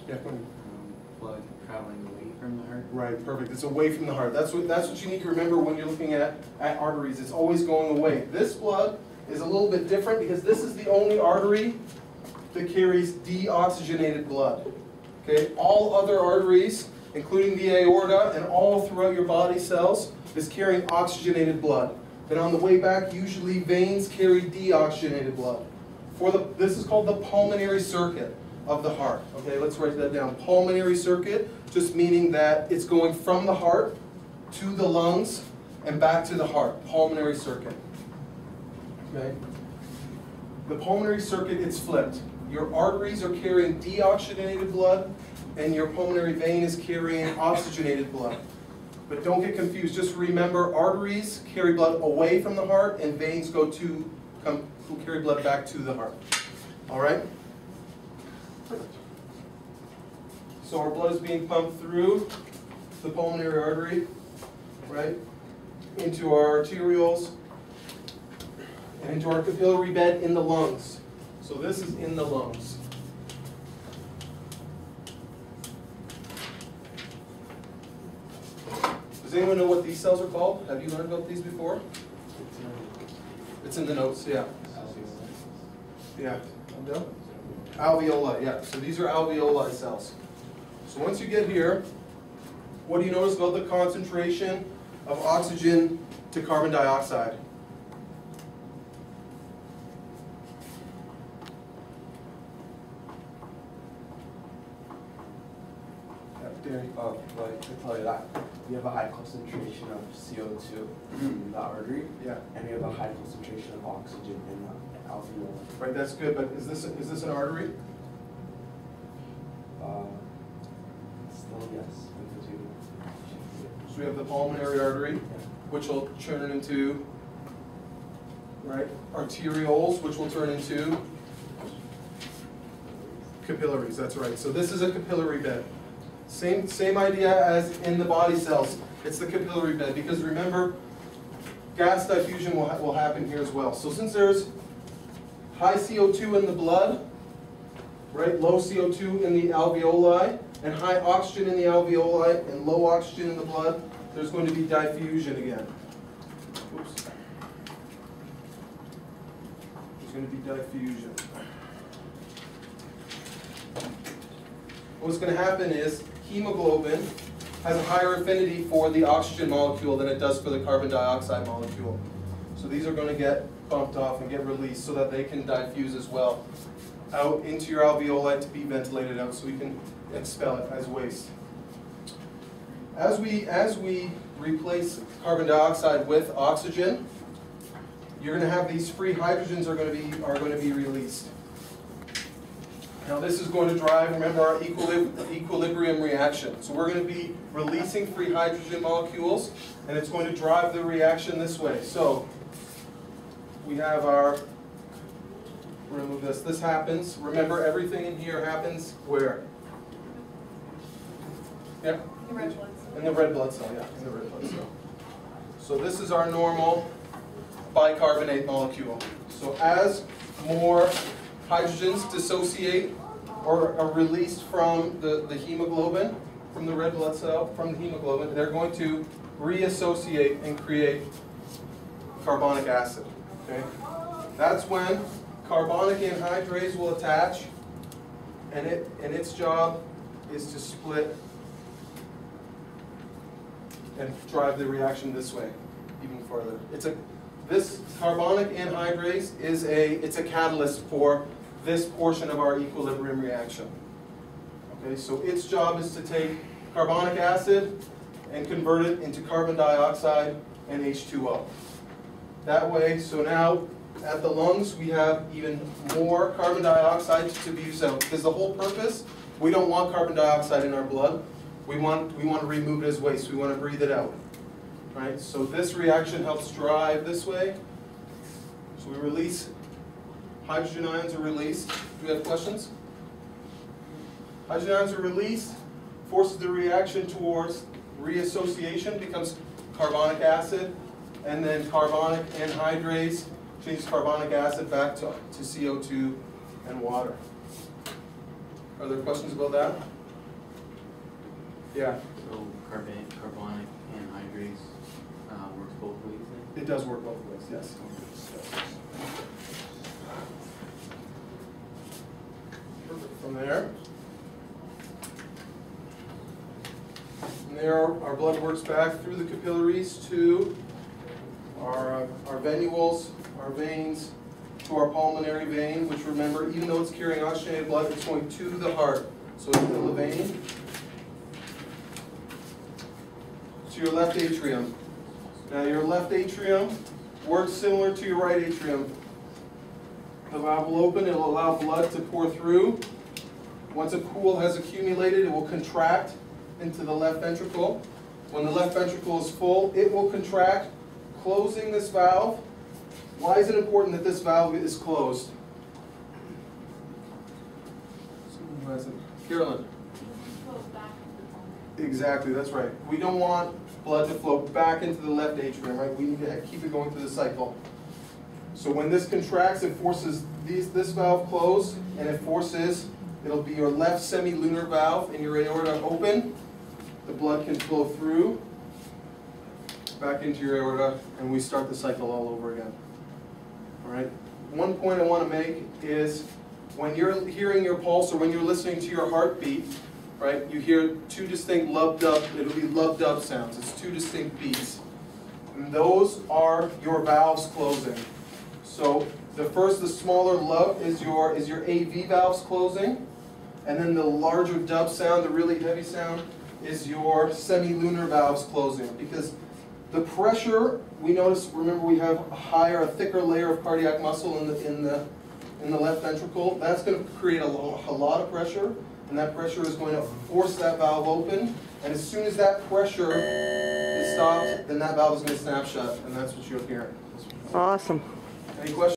Yeah, go ahead. Blood traveling away from the heart. Right, perfect. It's away from the heart. That's what you need to remember when you're looking at arteries. It's always going away. This blood is a little bit different because this is the only artery that carries deoxygenated blood. Okay, all other arteries, including the aorta and all throughout your body cells, is carrying oxygenated blood. Then on the way back, usually veins carry deoxygenated blood. This is called the pulmonary circuit of the heart. Okay, let's write that down. Pulmonary circuit, just meaning that it's going from the heart to the lungs and back to the heart. Pulmonary circuit. Okay. The pulmonary circuit, it's flipped. Your arteries are carrying deoxygenated blood, and your pulmonary vein is carrying oxygenated blood. But don't get confused. Just remember, arteries carry blood away from the heart, and veins carry blood back to the heart. All right? Perfect. So our blood is being pumped through the pulmonary artery, right, into our arterioles, and into our capillary bed in the lungs. So this is in the lungs. Does anyone know what these cells are called? Have you learned about these before? It's in the notes, yeah. Yeah. No? Alveoli, yeah. So these are alveoli cells. So once you get here, what do you notice about the concentration of oxygen to carbon dioxide? Like to tell you that we have a high concentration of CO2 in the artery, Yeah. and we have a high concentration of oxygen in the alveoli. Right, that's good, but is this an artery? Still yes, because we. So we have the pulmonary artery, which will turn into, right, arterioles, which will turn into capillaries. That's right. So this is a capillary bed. Same idea as in the body cells. It's the capillary bed, because remember, gas diffusion will happen here as well. So since there's high CO2 in the blood, right, low CO2 in the alveoli, and high oxygen in the alveoli, and low oxygen in the blood, there's going to be diffusion again. Oops. There's going to be diffusion. What's going to happen is hemoglobin has a higher affinity for the oxygen molecule than it does for the carbon dioxide molecule. So these are going to get bumped off and get released so that they can diffuse as well out into your alveoli to be ventilated out so we can expel it as waste. As we replace carbon dioxide with oxygen, you're going to have these free hydrogens are going to be released. Now this is going to drive, remember, our equilibrium reaction. So we're going to be releasing free hydrogen molecules, and it's going to drive the reaction this way. So we have our, we're going to move this. This happens, remember, everything in here happens where? Yeah? The red blood cell. In the red blood cell, yeah, in the red blood cell. So this is our normal bicarbonate molecule. So as more hydrogens dissociate or are released from the hemoglobin, from the red blood cell, from the hemoglobin, they're going to reassociate and create carbonic acid. Okay? That's when carbonic anhydrase will attach, and its job is to split and drive the reaction this way, even further. This carbonic anhydrase is it's a catalyst for this portion of our equilibrium reaction. Okay, so its job is to take carbonic acid and convert it into carbon dioxide and H2O. That way, so now at the lungs we have even more carbon dioxide to be used out. Because the whole purpose, we don't want carbon dioxide in our blood. We want to remove it as waste. We want to breathe it out. Right? So this reaction helps drive this way. So we release, hydrogen ions are released. Do we have questions? Hydrogen ions are released, forces the reaction towards reassociation, becomes carbonic acid, and then carbonic anhydrase changes carbonic acid back to CO2 and water. Are there questions about that? Yeah, So carbonic anhydrase works both ways then? it does work both ways, yes. Perfect. From there, our blood works back through the capillaries to our venules, our veins, to our pulmonary vein, which remember, even though it's carrying oxygenated blood, it's going to the heart. So it's in the vein to your left atrium. Now your left atrium works similar to your right atrium. The valve will open, it will allow blood to pour through. Once a pool has accumulated, it will contract into the left ventricle. When the left ventricle is full, it will contract, closing this valve. Why is it important that this valve is closed? Someone who hasn't. Carolyn. Exactly, that's right. We don't want blood to flow back into the left atrium, right? We need to keep it going through the cycle. So when this contracts, it forces this valve closed, and it'll be your left semilunar valve and your aorta open. The blood can flow through, back into your aorta, and we start the cycle all over again. All right? One point I want to make is when you're hearing your pulse or when you're listening to your heartbeat, right, you hear two distinct lub-dub, it'll be lub-dub sounds. It's two distinct beats. And those are your valves closing. So the smaller lub is your AV valves closing, and then the larger dub sound, the really heavy sound, is your semilunar valves closing. Because the pressure, we notice, remember we have a thicker layer of cardiac muscle in the left ventricle. That's going to create a lot of pressure, and that pressure is going to force that valve open. And as soon as that pressure is stopped, then that valve is going to snap shut, and that's what you'll hear. Awesome. Any questions?